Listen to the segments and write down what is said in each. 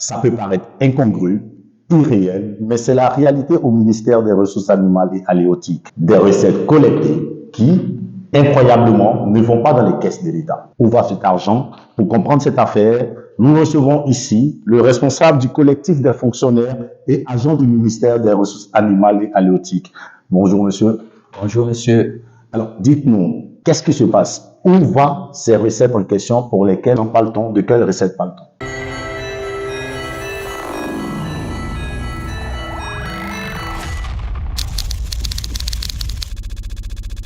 Ça peut paraître incongru, irréel, mais c'est la réalité au ministère des Ressources animales et halieutiques. Des recettes collectées qui, incroyablement, ne vont pas dans les caisses de l'État. Où va cet argent? Pour comprendre cette affaire, nous recevons ici le responsable du collectif des fonctionnaires et agents du ministère des Ressources animales et halieutiques. Bonjour, monsieur. Bonjour, monsieur. Alors, dites-nous, qu'est-ce qui se passe? Où vont ces recettes en question pour lesquelles on parle-t-on? De quelles recettes parle-t-on?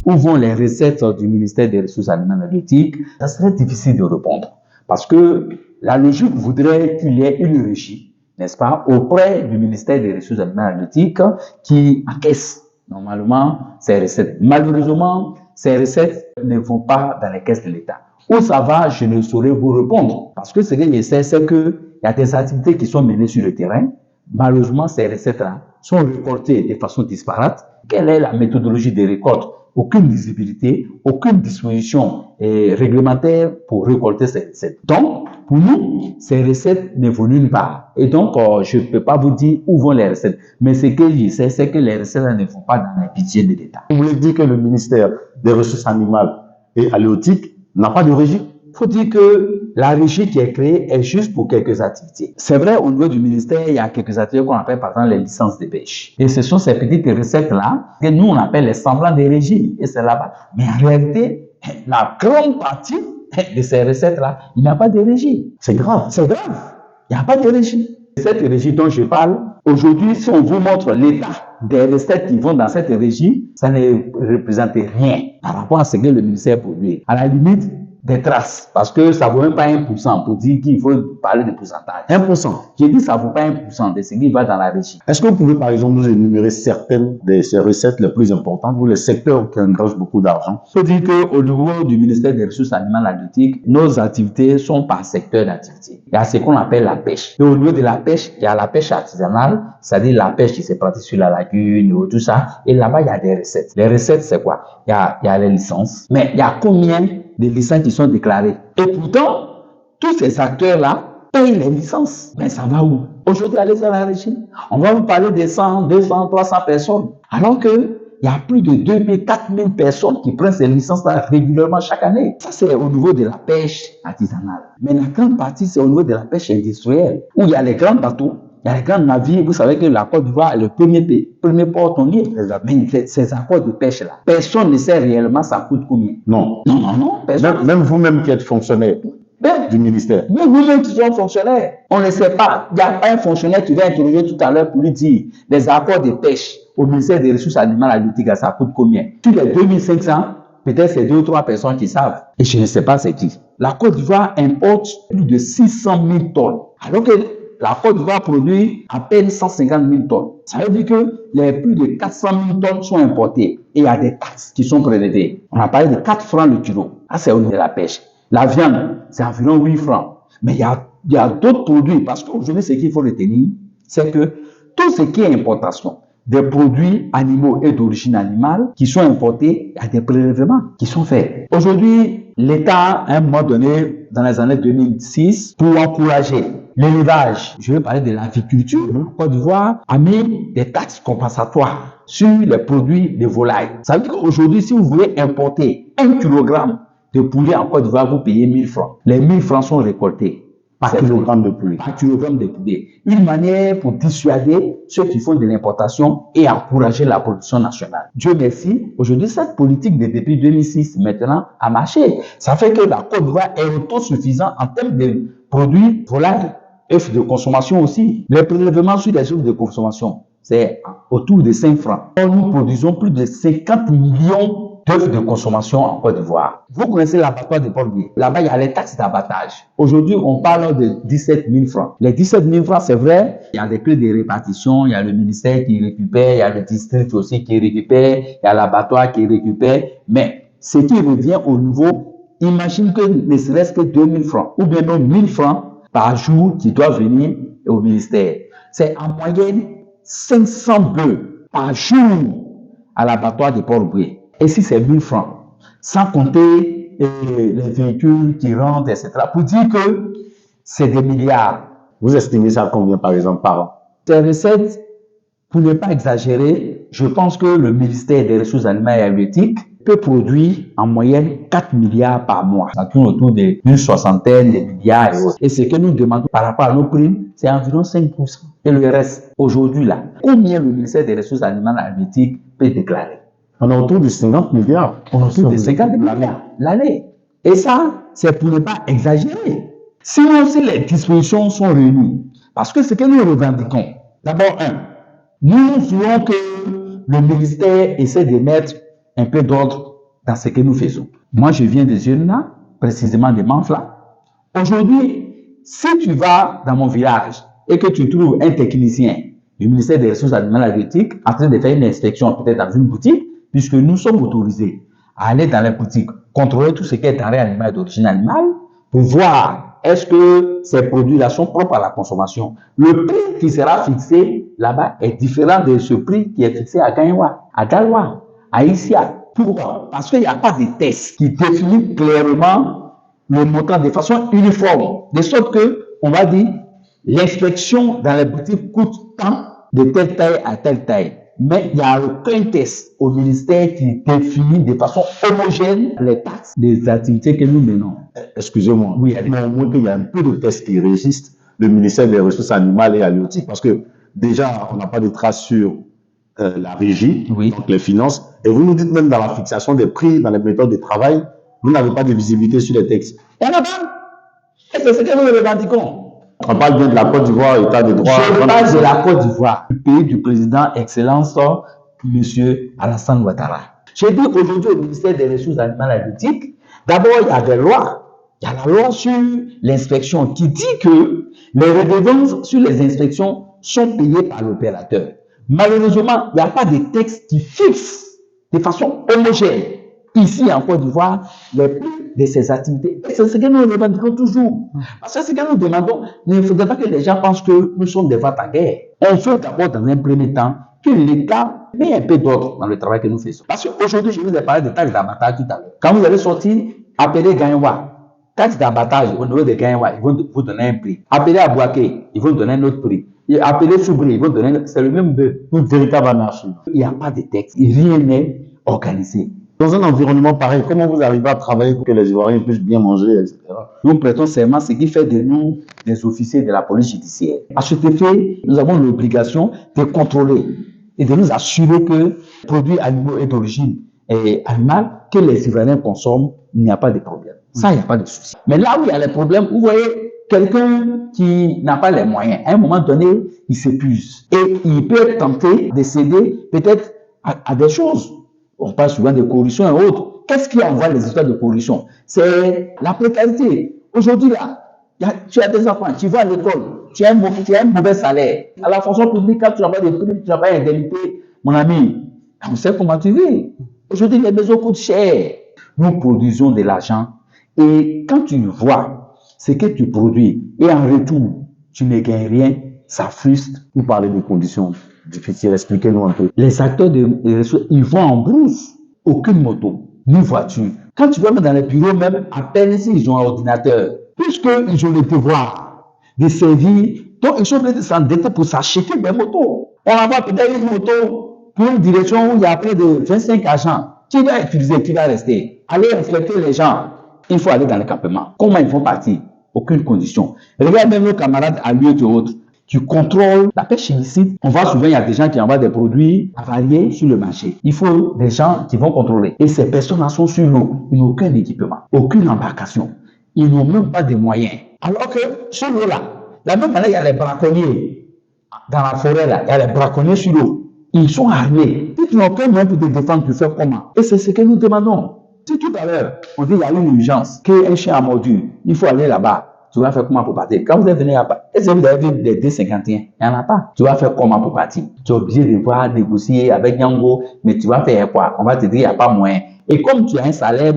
Où vont les recettes du ministère des Ressources animales et halieutiques? Ça serait difficile de répondre parce que la logique voudrait qu'il y ait une régie, n'est-ce pas, auprès du ministère des Ressources animales et halieutiques qui encaisse normalement ces recettes. Malheureusement, ces recettes ne vont pas dans les caisses de l'État. Où ça va, je ne saurais vous répondre parce que ce que je sais, c'est qu'il y a des activités qui sont menées sur le terrain. Malheureusement, ces recettes-là sont récoltées de façon disparate. Quelle est la méthodologie des récoltes? Aucune visibilité, aucune disposition réglementaire pour récolter ces recettes. Donc, pour nous, ces recettes ne vont nulle part. Et donc, je ne peux pas vous dire où vont les recettes. Mais ce que je sais, c'est que les recettes ne vont pas dans les budgets de l'État. Vous voulez dire que le ministère des Ressources animales et halieutiques n'a pas de régie? Il faut dire que la régie qui est créée est juste pour quelques activités. C'est vrai, au niveau du ministère, il y a quelques activités qu'on appelle par exemple les licences de pêche. Et ce sont ces petites recettes-là que nous, on appelle les semblants de régie. Et c'est là-bas. Mais en réalité, la grande partie de ces recettes-là, il n'y a pas de régie. C'est grave. C'est grave. Il n'y a pas de régie. Cette régie dont je parle, aujourd'hui, si on vous montre l'état des recettes qui vont dans cette régie, ça ne représente rien par rapport à ce que le ministère produit. À la limite, des traces, parce que ça ne vaut même pas 1% pour dire qu'il faut parler de pourcentage. 1%. J'ai dit ça ne vaut pas 1% de ce qui va dans la régie. Est-ce que vous pouvez par exemple nous énumérer certaines de ces recettes les plus importantes ou les secteurs qui engagent beaucoup d'argent? Il faut dire qu'au niveau du ministère des Ressources animales et halieutiques, nos activités sont par secteur d'activité. Il y a ce qu'on appelle la pêche. Et au niveau de la pêche, il y a la pêche artisanale, c'est-à-dire la pêche qui se pratique sur la lagune ou tout ça. Et là-bas, il y a des recettes. Les recettes, c'est quoi? Il y a les licences. Mais il y a combien de licences qui sont déclarées? Et pourtant, tous ces acteurs-là payent les licences. Mais ça va où? Aujourd'hui, allez à la régie. On va vous parler de 100, 200, 300 personnes. Alors que il y a plus de 2000, 4000 personnes qui prennent ces licences-là régulièrement chaque année. Ça, c'est au niveau de la pêche artisanale. Mais la grande partie, c'est au niveau de la pêche industrielle, où il y a les grands bateaux, il y a les grands navires. Vous savez que la Côte d'Ivoire est le premier port tonnier. Mais ces accords de pêche-là, personne ne sait réellement ça coûte combien. Non. Non. Même vous-même qui êtes fonctionnaire du ministère. Mais vous-même qui êtes fonctionnaire, on ne sait pas. Il n'y a pas un fonctionnaire qui va interroger tout à l'heure pour lui dire les accords de pêche au ministère des Ressources animales et halieutiques, ça coûte combien? Sur les 2500, peut-être c'est 2 ou 3 personnes qui savent. Et je ne sais pas c'est qui. La Côte d'Ivoire importe plus de 600 000 tonnes. Alors que la Côte d'Ivoire produit à peine 150 000 tonnes. Ça veut dire que les plus de 400 000 tonnes sont importées. Et il y a des taxes qui sont prélevées. On a parlé de 4 francs le kilo. Ça, c'est au niveau de la pêche. La viande, c'est environ 8 francs. Mais il y a d'autres produits. Parce qu'aujourd'hui, ce qu'il faut retenir, c'est que tout ce qui est importation, des produits animaux et d'origine animale qui sont importés, il y a des prélèvements qui sont faits. Aujourd'hui, l'État, à un moment donné, dans les années 2006, pour encourager l'élevage, je vais parler de l'aviculture, la Côte d'Ivoire a mis des taxes compensatoires sur les produits de volaille. Ça veut dire qu'aujourd'hui, si vous voulez importer 1 kg de poulet en Côte d'Ivoire, vous payez 1000 francs. Les 1000 francs sont récoltés. Par kilogramme de poulet. Par kilogramme de poulet. Une manière pour dissuader ceux qui font de l'importation et encourager la production nationale. Dieu merci, aujourd'hui, cette politique depuis 2006 maintenant a marché. Ça fait que la Côte d'Ivoire est autosuffisante en termes de produits volailles, œufs de consommation aussi. Les prélèvements sur les œufs de consommation, c'est autour de 5 francs. Nous produisons plus de 50 millions d'œufs de consommation en Côte d'Ivoire. Vous connaissez l'abattoir de Port-Louis. Là-bas, il y a les taxes d'abattage. Aujourd'hui, on parle de 17 000 francs. Les 17 000 francs, c'est vrai, il y a des clés de répartition, il y a le ministère qui récupère, il y a le district aussi qui récupère, il y a l'abattoir qui récupère. Mais ce qui revient au niveau, imagine que ne serait-ce que 2 000 francs ou bien même 1 000 francs par jour qui doivent venir au ministère. C'est en moyenne 500 bœufs par jour à l'abattoir de Port-Louis. Et si c'est 1000 francs, sans compter les véhicules qui rentrent, etc. Pour dire que c'est des milliards. Vous estimez ça combien, par exemple, par an? Ces recettes, pour ne pas exagérer, je pense que le ministère des Ressources animales et halieutiques peut produire en moyenne 4 milliards par mois. Ça tourne autour d'une soixantaine de milliards et autres. Et ce que nous demandons par rapport à nos primes, c'est environ 5%. Et le reste, aujourd'hui là, combien le ministère des Ressources animales et halieutiques peut déclarer? On est autour de 50 milliards. On est autour de 50 milliards l'année. Et ça, c'est pour ne pas exagérer. Sinon, si les dispositions sont réunies, parce que ce que nous revendiquons, d'abord, nous voulons que le ministère essaie de mettre un peu d'ordre dans ce que nous faisons. Moi, je viens des Yéna, précisément de Manfla. Aujourd'hui, si tu vas dans mon village et que tu trouves un technicien du ministère des Ressources animales et halieutiques en train de faire une inspection peut-être dans une boutique, puisque nous sommes autorisés à aller dans la boutique, contrôler tout ce qui est denrée animale d'origine animale, pour voir est-ce que ces produits-là sont propres à la consommation. Le prix qui sera fixé là-bas est différent de ce prix qui est fixé à Gagnoua, à Daloa, à Issia. Pourquoi? Parce qu'il n'y a pas de test qui définit clairement le montant de façon uniforme. De sorte que, on va dire, l'inspection dans les boutiques coûte tant de telle taille à telle taille. Mais il n'y a aucun test au ministère qui définit de façon homogène les taxes des activités que nous menons. Excusez-moi. Oui, mais au moins qu'il y a un peu de tests qui régissent le ministère des Ressources animales et halieutiques. Parce que déjà, on n'a pas de traces sur la régie, Oui. donc les finances. Et vous nous dites même dans la fixation des prix, dans les méthodes de travail, vous n'avez pas de visibilité sur les textes. Il n'y en a pas. Et c'est ce que nous revendiquons. On parle bien de la Côte d'Ivoire, État de droit. Je parle de la Côte d'Ivoire, le pays du président Excellence, M. Alassane Ouattara. J'ai dit qu'aujourd'hui, au ministère des Ressources animales et halieutiques, d'abord, il y a des lois. Il y a la loi sur l'inspection qui dit que les redevances sur les inspections sont payées par l'opérateur. Malheureusement, il n'y a pas de texte qui fixe de façon homogène ici en Côte d'Ivoire les prix de ces activités. Et c'est ce que nous revendiquons toujours. Parce que ce que nous demandons, il ne faudrait pas que les gens pensent que nous sommes des ventes à guerre. On veut d'abord, dans un premier temps, que l'État met un peu d'ordre dans le travail que nous faisons. Parce qu'aujourd'hui, je vous ai parlé de taxes d'abattage tout à l'heure. Quand vous allez sortir, appelez Gagnoua. Taxe d'abattage au niveau de Gagnoua, ils vont vous donner un prix. Appelez Abouaké, ils vont donner un autre prix. Et appelez Soubri, ils vont donner, c'est le même bœuf. Une véritable anarchie. Il n'y a pas de texte. Rien n'est organisé. Dans un environnement pareil, comment vous arrivez à travailler pour que les Ivoiriens puissent bien manger, etc. Nous prêtons serment, ce qui fait de nous des officiers de la police judiciaire. À cet effet, nous avons l'obligation de contrôler et de nous assurer que les produits animaux et d'origine animale que les Ivoiriens consomment, il n'y a pas de problème. Ça, il n'y a pas de souci. Mais là où il y a les problèmes, vous voyez, quelqu'un qui n'a pas les moyens, à un moment donné, il s'épuise. Et il peut être tenté de céder peut-être à des choses. On parle souvent de corruption et autres. Qu'est-ce qui envoie les histoires de corruption? C'est la précarité. Aujourd'hui, là, tu as des enfants, tu vas à l'école, tu as un mauvais salaire. À la fonction publique, quand tu n'as pas de prix, tu n'as pas d'indemnité, mon ami, on sait comment tu vis. Aujourd'hui, les maisons coûtent cher. Nous produisons de l'argent et quand tu vois ce que tu produis et en retour, tu ne gagnes rien, ça frustre. Vous parlez des conditions difficiles, expliquez-nous un peu. Les acteurs de ressources, ils vont en brousse. Aucune moto, ni voiture. Quand tu vas dans les bureaux, même à peine s'ils ont un ordinateur, puisqu'ils ont le devoir de servir, donc ils sont obligés de s'endetter pour s'acheter des motos. On va avoir peut-être une moto pour une direction où il y a près de 25 agents. Qui va utiliser, qui va rester? Aller inspecter les gens. Il faut aller dans le campement. Comment ils vont partir? Aucune condition. Regarde même nos camarades à lieu et autres. Tu contrôles la pêche illicite. On voit souvent, il y a des gens qui envoient des produits avariés sur le marché. Il faut des gens qui vont contrôler. Et ces personnes-là sont sur l'eau. Ils n'ont aucun équipement, aucune embarcation. Ils n'ont même pas de moyens. Alors que sur l'eau-là, la même manière, il y a les braconniers. Dans la forêt, là, il y a les braconniers sur l'eau. Ils sont armés. Si tu n'as aucun moyen pour te défendre, tu fais comment? Et c'est ce que nous demandons. Si tout à l'heure, on dit qu'il y a une urgence, qu'un chien a mordu, il faut aller là-bas. Tu vas faire comment pour partir? Quand vous êtes venu là-bas, est-ce que vous avez vu des D51? Il n'y en a pas. Tu vas faire comment pour partir? Tu es obligé de voir négocier avec Yango, mais tu vas faire quoi? On va te dire qu'il n'y a pas moyen. Et comme tu as un salaire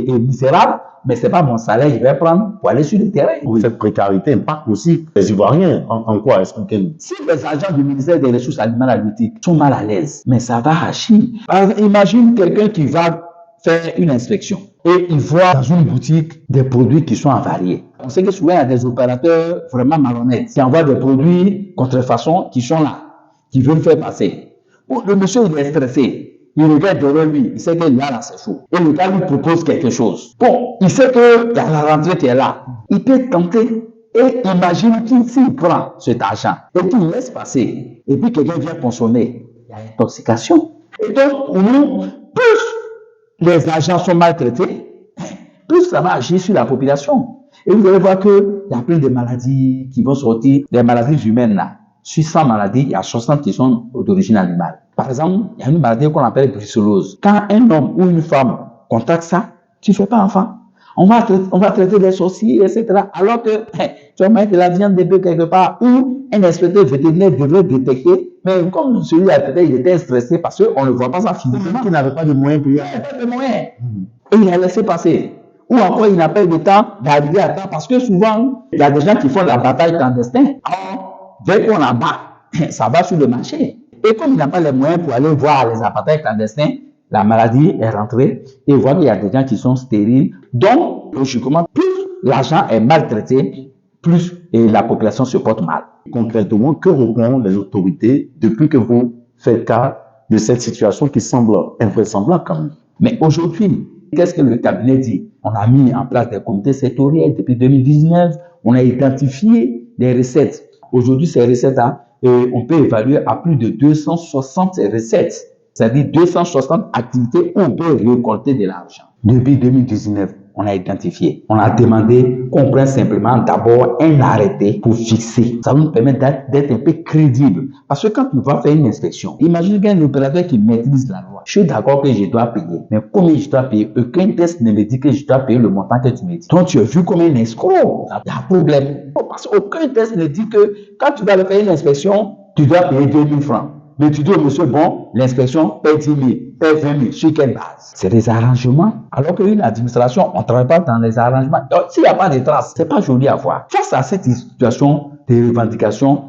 misérable, mais ce n'est pas mon salaire, je vais prendre pour aller sur le terrain. Oui. Cette précarité impacte aussi les Ivoiriens. En quoi? Expliquez-nous. Si les agents du ministère des Ressources animales et halieutiques sont mal à l'aise, mais ça va hachir. Alors, imagine quelqu'un qui va faire une inspection et il voit dans une boutique des produits qui sont avariés. On sait que souvent, il y a des opérateurs vraiment malhonnêtes qui envoient des produits contrefaçon qui sont là, qui veulent faire passer. Bon, le monsieur, il est stressé. Il regarde devant lui, il sait que là, c'est faux. Et le gars lui propose quelque chose. Bon, il sait qu'il y a la rentrée qui est là. Il peut tenter. Et imagine s'il prend cet argent et qu'il laisse passer, et puis quelqu'un vient consommer, il y a intoxication. Et donc, pour nous, plus les agents sont maltraités, plus ça va agir sur la population. Et vous allez voir qu'il y a plein de maladies qui vont sortir, des maladies humaines là. Sur 100 maladies, il y a 60 qui sont d'origine animale. Par exemple, il y a une maladie qu'on appelle brucellose. Quand un homme ou une femme contracte ça, tu ne fais pas enfant. On va traiter les sorciers, etc. Alors que tu vas mettre de la viande de bœuf quelque part où un inspecteur vétérinaire devrait détecter. Mais comme celui-là, il était stressé parce qu'on ne voit pas ça physiquement. Il n'avait pas de moyens pour y Il n'avait pas de moyens. Et il a laissé passer. Ou encore, il n'a pas eu de temps d'arriver à temps parce que souvent, il y a des gens qui font la bataille clandestine. Alors, dès qu'on la bat, ça va sur le marché. Et comme il n'a pas les moyens pour aller voir les batailles clandestins, la maladie est rentrée et on voit qu'il y a des gens qui sont stériles. Donc, logiquement, plus l'argent est maltraité, plus la population se porte mal. Concrètement, que répondent les autorités depuis que vous faites cas de cette situation qui semble invraisemblable quand même? Mais aujourd'hui, qu'est-ce que le cabinet dit? On a mis en place des comités sectoriels depuis 2019. On a identifié des recettes. Aujourd'hui, ces recettes-là, on peut évaluer à plus de 260 recettes. C'est-à-dire 260 activités où on peut récolter de l'argent. Depuis 2019, on a identifié. On a demandé qu'on prenne simplement d'abord un arrêté pour fixer. Ça va nous permettre d'être un peu crédible. Parce que quand tu vas faire une inspection, imagine qu'un opérateur qui maîtrise la loi. Je suis d'accord que je dois payer. Mais combien je dois payer? Aucun test ne me dit que je dois payer le montant que tu me dis. Donc tu es vu comme un escroc. Il y a un problème. Parce qu'aucun test ne dit que quand tu vas faire une inspection, tu dois payer 2000 francs. Mais tu dis au monsieur, bon, l'inspection paie 10 000, paie 20 000, sur quelle base? C'est des arrangements. Alors qu'une administration, on ne travaille pas dans les arrangements. Donc, s'il n'y a pas de traces, c'est pas joli à voir. Face à cette situation de revendication,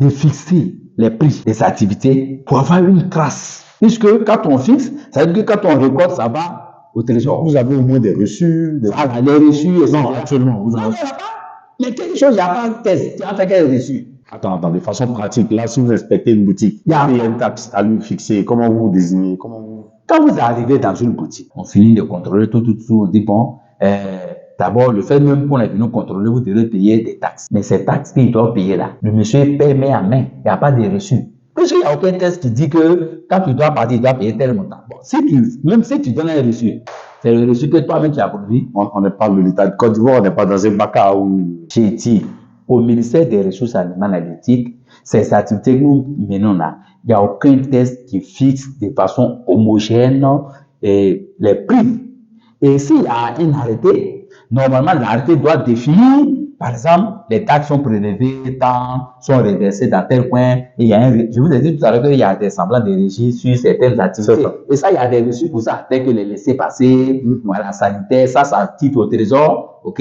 de fixer les prix des activités pour avoir une trace. Puisque quand on fixe, ça veut dire que quand on récolte, ça va au trésor. Vous avez au moins des reçus, Voilà, les reçus. Non, actuellement, vous avez... Non, mais quelque chose, il n'y a pas de test. Tu as fait quel reçu? Attends, de façon pratique, là, si vous inspectez une boutique, il y a une taxe à lui fixer. Comment vous désignez? Quand vous arrivez dans une boutique, on finit de contrôler tout, on dit bon, d'abord, le fait même qu'on est venu contrôler, vous devez payer des taxes. Mais ces taxes qu'il doit payer là, le monsieur paie main à main, il n'y a pas de reçu. Puisqu'il n'y a aucun test qui dit que quand tu dois partir, tu dois payer tel montant. Bon, même si tu donnes un reçu, c'est le reçu que toi-même tu as produit. On n'est pas de l'État de Côte d'Ivoire, on n'est pas dans un bac où... J'ai dit, au ministère des Ressources animales et halieutiques, ces activités que nous menons là, il n'y a aucun test qui fixe de façon homogène les prix. Et s'il y a un arrêté, normalement l'arrêté doit définir, par exemple, les taxes sont prélevées, sont reversées dans tel point. Et il y a je vous ai dit tout à l'heure qu'il y a des semblants de régie sur certaines activités. Et ça, il y a des reçus pour ça, tel que les laisser passer, voilà, sanitaire, ça titre au trésor, ok?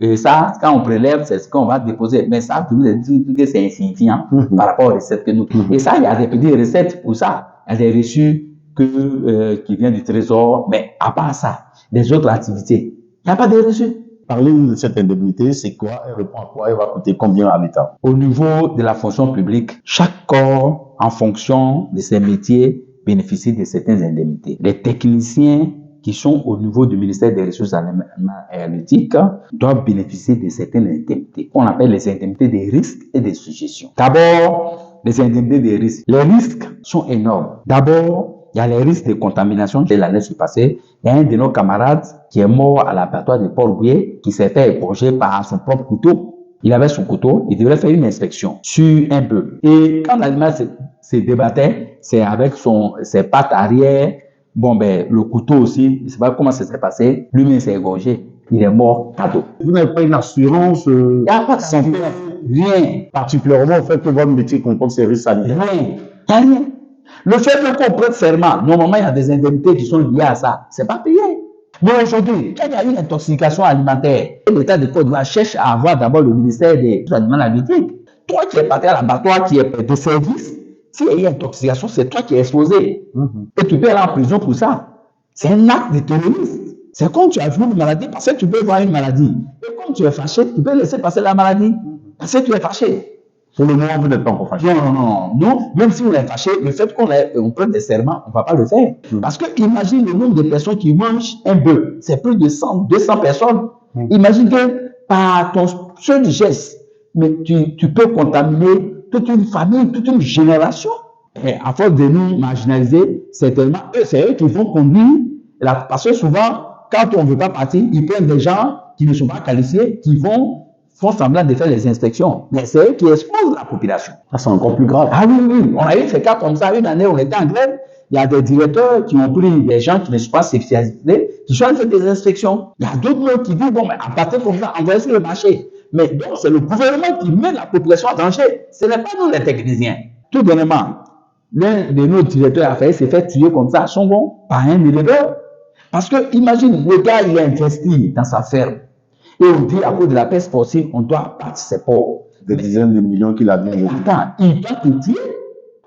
Et ça, quand on prélève, c'est ce qu'on va déposer. Mais ça, je vous ai dit que c'est insignifiant par rapport aux recettes que nous. Et ça, il y a des petites recettes pour ça. Il y a des reçus qui viennent du trésor. Mais à part ça, les autres activités, il n'y a pas de reçus. Parlez-nous de cette indemnité, c'est quoi? Elle répond à quoi? Elle va coûter combien à l'État? Au niveau de la fonction publique, chaque corps, en fonction de ses métiers, bénéficie de certaines indemnités. Les techniciens qui sont au niveau du ministère des Ressources animales et halieutiques doivent bénéficier de certaines indemnités, qu'on appelle les indemnités des risques et des suggestions. D'abord, les indemnités des risques. Les risques sont énormes. D'abord, il y a les risques de contamination. Dès l'année passée, il y a un de nos camarades qui est mort à l'abattoir de Port-Louis, qui s'est fait égorger par son propre couteau. Il avait son couteau, il devait faire une inspection sur un bœuf. Et quand l'animal se débattait, c'est avec ses pattes arrière. Bon, ben, le couteau aussi, je ne sais pas comment ça s'est passé. Lui-même s'est égorgé. Il est mort cadeau. Vous n'avez pas une assurance Il n'y a pas de santé. Rien. Particulièrement au fait que votre métier comporte ces risques sanitaires? Rien. Il n'y a rien. Le fait qu'on prête serment, normalement, il y a des indemnités qui sont liées à ça. Ce n'est pas payé. Mais aujourd'hui, quand il y a une intoxication alimentaire, l'État de Côte d'Ivoire cherche à avoir d'abord le ministère des Animaux halieutiques. Toi qui es parti à l'abattoir, qui est de service, s'il y a une intoxication, c'est toi qui es exposé. Et tu peux aller en prison pour ça. C'est un acte de terrorisme. C'est comme tu as vu une maladie, parce que tu peux voir une maladie. Et comme tu es fâché, tu peux laisser passer la maladie, parce que tu es fâché. Pour le moment, vous n'êtes pas encore fâché. Non. Nous, même si on est fâché, le fait qu'on prenne des serments, on ne va pas le faire. Parce que imagine le nombre de personnes qui mangent un bœuf. C'est plus de 100, 200 personnes. Imagine que par ton seul geste, mais tu peux contaminer toute une famille, toute une génération. Et à force de nous marginaliser, certainement, c'est eux qui vont conduire. Parce que souvent, quand on ne veut pas partir, ils prennent des gens qui ne sont pas qualifiés, qui font semblant de faire les inspections. Mais c'est eux qui exposent la population. Ça, c'est encore plus grave. Ah oui. On a eu ces cas comme ça. Une année, on était en grève. Il y a des directeurs qui ont pris des gens qui ne sont pas spécialisés, qui sont allés faire des inspections. Il y a d'autres qui disent, bon, mais à partir comme ça, envoyez sur le marché. Mais donc, c'est le gouvernement qui met la population en danger. Ce n'est pas nous les techniciens. Tout dernièrement, l'un de nos directeurs a failli se faire tuer comme ça à Chongon par un éleveur. Parce que, imagine, le gars, il a investi dans sa ferme. Et on dit, à cause de la peste sportive, on doit battre ses porcs. Des dizaines de millions qu'il a bien investi. Attends, il doit te tuer.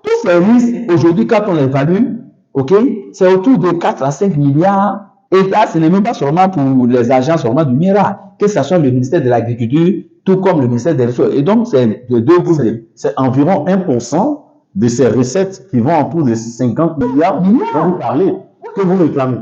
Tous ces risques, aujourd'hui, quand on les évalue, ok, c'est autour de 4 à 5 milliards. Et là, ce n'est même pas seulement pour les agents seulement du MIRA, que ce soit le ministère de l'Agriculture, tout comme le ministère des Ressources. Et donc, c'est de deux groupes. C'est environ 1% de ces recettes qui vont en plus de 50 milliards dont vous parlez, que vous réclamez.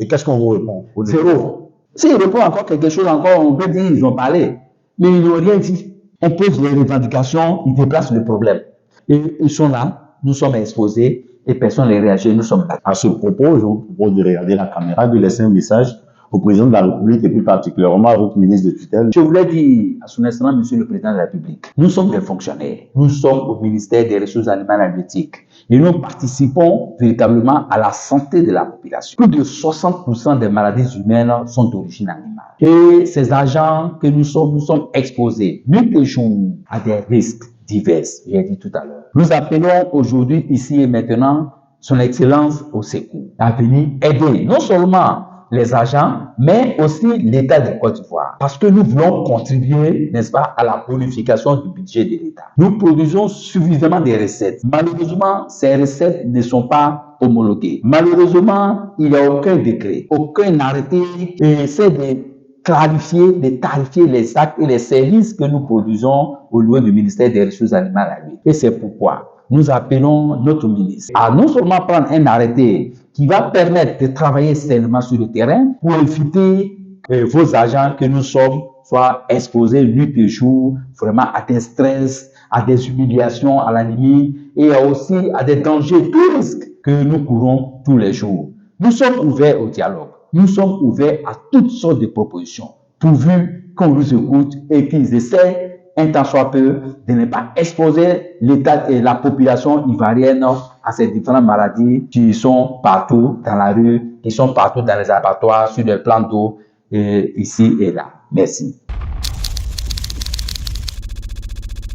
Et qu'est-ce qu'on vous répond? Zéro. S'ils répondent encore quelque chose, encore, on peut dire qu'ils ont parlé. Mais ils n'ont rien dit. On pose les revendications, ils déplacent le problème. Et ils sont là, nous sommes exposés, et personne ne réagit, nous sommes là. À ce propos, je vous propose de regarder la caméra, de laisser un message au président de la République et plus particulièrement à votre ministre de tutelle. Je voulais dire à son excellence, monsieur le président de la République, nous sommes des fonctionnaires. Nous sommes au ministère des Ressources animales et halieutiques. Et nous participons véritablement à la santé de la population. Plus de 60% des maladies humaines sont d'origine animale. Et ces agents que nous sommes exposés nuit et jour à des risques divers, j'ai dit tout à l'heure. Nous appelons aujourd'hui, ici et maintenant, son excellence au secours, à venir aider non seulement les agents, mais aussi l'État de Côte d'Ivoire. Parce que nous voulons contribuer, n'est-ce pas, à la bonification du budget de l'État. Nous produisons suffisamment de recettes. Malheureusement, ces recettes ne sont pas homologuées. Malheureusement, il n'y a aucun décret, aucun arrêté et essaie de clarifier, de tarifier les actes et les services que nous produisons au niveau du ministère des Ressources animales à lui. Et c'est pourquoi nous appelons notre ministre à non seulement prendre un arrêté qui va permettre de travailler sainement sur le terrain pour éviter vos agents que nous sommes soient exposés nuit et jour vraiment à des stress, à des humiliations à la limite et aussi à des dangers, tous risques que nous courons tous les jours. Nous sommes ouverts au dialogue. Nous sommes ouverts à toutes sortes de propositions, pourvu qu'on nous écoute et qu'ils essaient, un tant soit peu, de ne pas exposer l'État et la population ivoirienne à ces différentes maladies qui sont partout dans la rue, qui sont partout dans les abattoirs, sur les plans d'eau, ici et là. Merci.